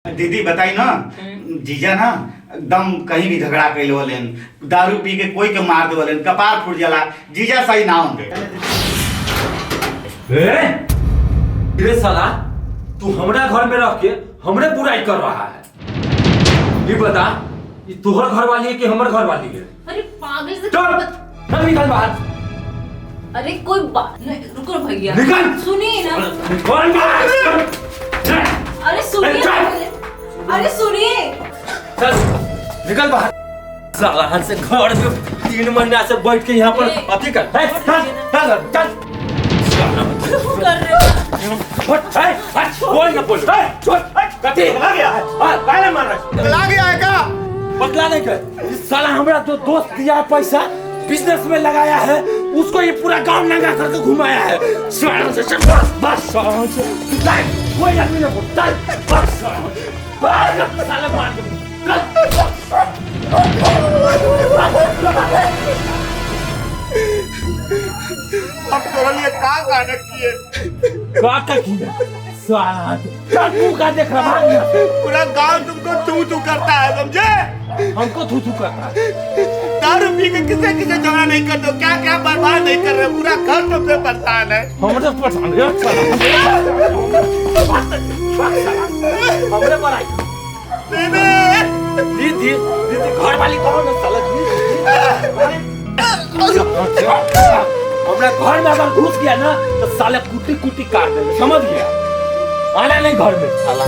दीदी बताई ना, जीजा ना एकदम कहीं भी झगड़ा कैले होलेन, दारू पी के कोई के मार दे होलेन, कपार फूट जाला। जीजा सही ना होंगे। ए साला, तू हमरा घर में रह के हमरे बुराई कर रहा है। ये बता, ये तोहर घर वाली है कि हमर घर वाली है? अरे पागल से चल निकल बाहर। अरे कोई बात नहीं, रुको भैया, निकल। सुनिए ना। निकल बाहर। अरे सुनिए, अरे सुनिए। चल निकल बाहर। साला हमसे घर में 3 महीना से बैठ के यहाँ पर अति कर। चल कर रहे बोल ना बोल। कति लगा गया है? काहे मार रहा है? लगा गया है का? बदला नहीं कर। साला हमरा जो दोस्त दिया है पैसा बिजनेस में लगाया है, उसको ये पूरा गांव नंगा करके घुमाया है। साला से चल बस साला से कोई आदमी नहीं बोलता। बस साला मार दे। अब तोरा लिए का नाटक किए? का किया? साला तू का देख रहा है? पूरा गांव तुमको तू करता है, समझे? हमको थू करता है। दारू पी के किसे किसे झगड़ा नहीं कर दो, क्या क्या बर्बाद नहीं कर रहे, पूरा घर तुमसे परेशान है। हमरे परेशान है हमरे बड़ाई। दीदी घर वाली कौन है साला? हमरा घर में अगर घुस गया ना तो साले कुटी कुटी काट देंगे, समझ गया? आना नहीं घर में साला।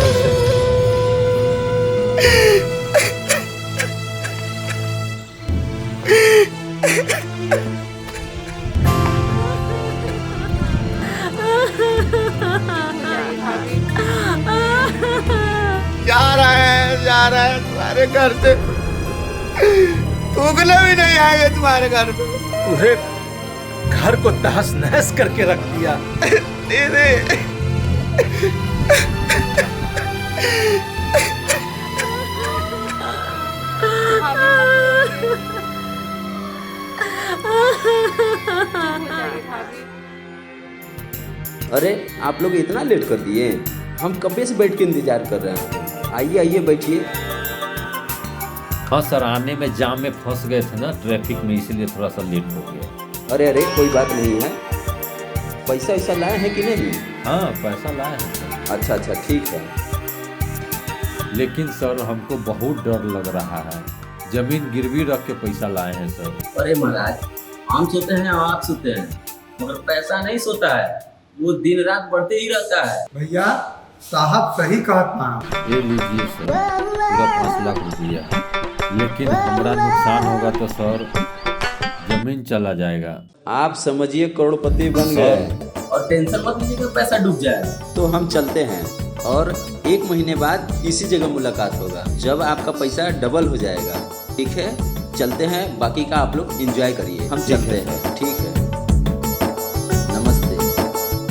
जा रहा है तुम्हारे घर से, उगले भी नहीं आएंगे तुम्हारे घर में। पूरे घर को तहस नहस करके रख दिया। दीदी अरे आप लोग इतना लेट कर दिए, हम कब से बैठ के इंतजार कर रहे हैं। आइए आइए बैठिए। हाँ सर, आने में जाम में फंस गए थे ना ट्रैफिक में, इसीलिए थोड़ा सा लेट हो गया। अरे अरे कोई बात नहीं है। पैसा वैसा लाए हैं कि नहीं? हाँ पैसा लाए हैं सर। अच्छा अच्छा ठीक है। लेकिन सर हमको बहुत डर लग रहा है, जमीन गिरवी रख के पैसा लाए हैं सर। अरे महाराज, हम सोते हैं आप सोते हैं, मगर पैसा नहीं सोता है, वो दिन रात बढ़ते ही रहता है। भैया साहब सही कहता। ये लीजिए सर, पूरा 5 लाख रुपया। लेकिन हमारा नुकसान होगा तो सर जमीन चला जाएगा। आप समझिए करोड़पति बन गए। और टेंशन मत लीजिए कि पैसा डूब जाए। तो हम चलते हैं और 1 महीने बाद इसी जगह मुलाकात होगा, जब आपका पैसा डबल हो जाएगा। ठीक है, चलते हैं। बाकी का आप लोग एंजॉय करिए, हम चलते हैं। ठीक है, नमस्ते।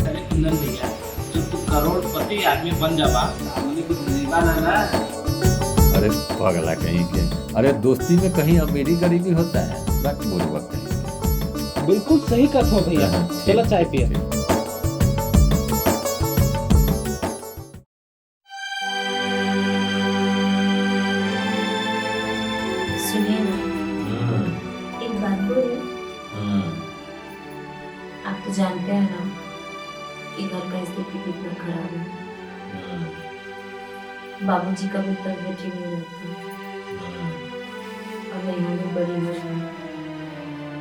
अरे कुंदन भैया, जब तू करोड़पति आदमी बन जावा, हमने कुछ जीवाना ना। अरे पगला कहीं के, अरे दोस्ती में कहीं अमीरी गरीबी होता है? बात बोल वक्त है। बिल्कुल सही कथो भैया। चलो चाय पिए। सुनिए ना, एक बात बोले। आप तो जानते हैं ना कि घर का स्थिति कितना खराब है। बाबूजी का भी तबीयत ठीक नहीं रहता, और यहाँ भी बड़ी हो रही,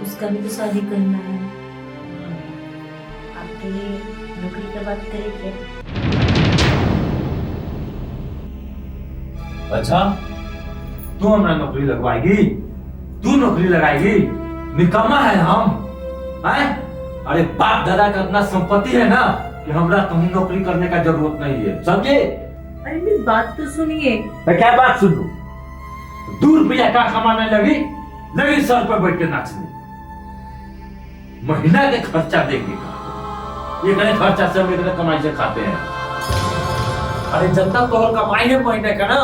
उसका भी तो शादी करना है। आपके लिए नौकरी का बात करें क्या? अच्छा, तू हमरा नौकरी लगवाएगी? तू नौकरी लगाएगी? निकम्मा है हम हैं? अरे बाप दादा का इतना संपत्ति है ना कि हमरा कहीं नौकरी करने का जरूरत नहीं है, समझे? अरे मेरी बात तो सुनिए। मैं क्या बात सुनूं? 2 रुपया का कमाने लगी सर पर बैठ के नाचने। महीना के खर्चा देंगे का, ये कहीं खर्चा से हम इतने कमाई से खाते हैं। अरे जितना तोहर कमाई है महीने का ना,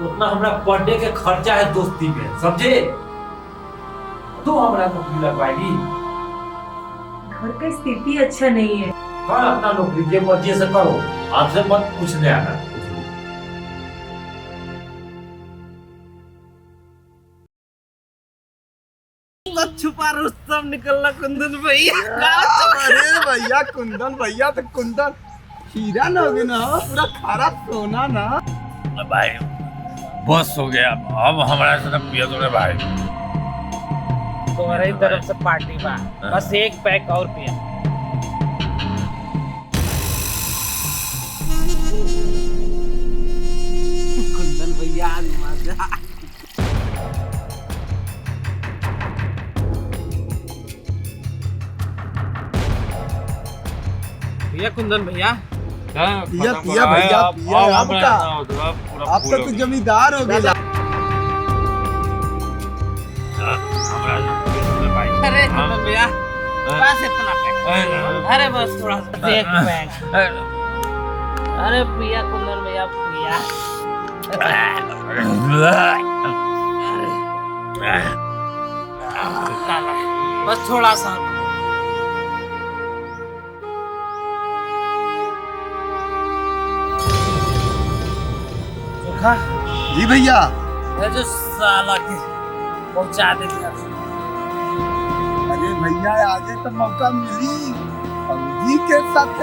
उतना हमरा पर डे के खर्चा है दोस्ती में, समझे? तो हमरा नौकरी लगवाएगी? घर का स्थिति अच्छा नहीं है। कर अपना नौकरी के मर्जी से करो, आपसे मत पूछने आना। छुपा रुस्तम निकलना कुंदन भैया। अरे भैया कुंदन भैया तो कुंदन हीरा ना होगी ना, पूरा खारा सोना ना। भाई बस हो गया, अब हमारा से पिया तो भाई। तुम्हारी तरफ से पार्टी बा, बस एक पैक और पिया। कुंदन भैया आज मजा। पिया कुंदन भैया। पिया पिया भैया पिया, आपका आप तो जमींदार हो गए। अरे कुंदन भैया बस इतना पैक, अरे बस थोड़ा सा एक पैक। अरे पिया कुंदन भैया पिया। बस थोड़ा सा। चोखा जी भैया। है जो साला के पहुंचा दे दिया। अरे भैया आगे तो मौका मिली फौजी के साथ।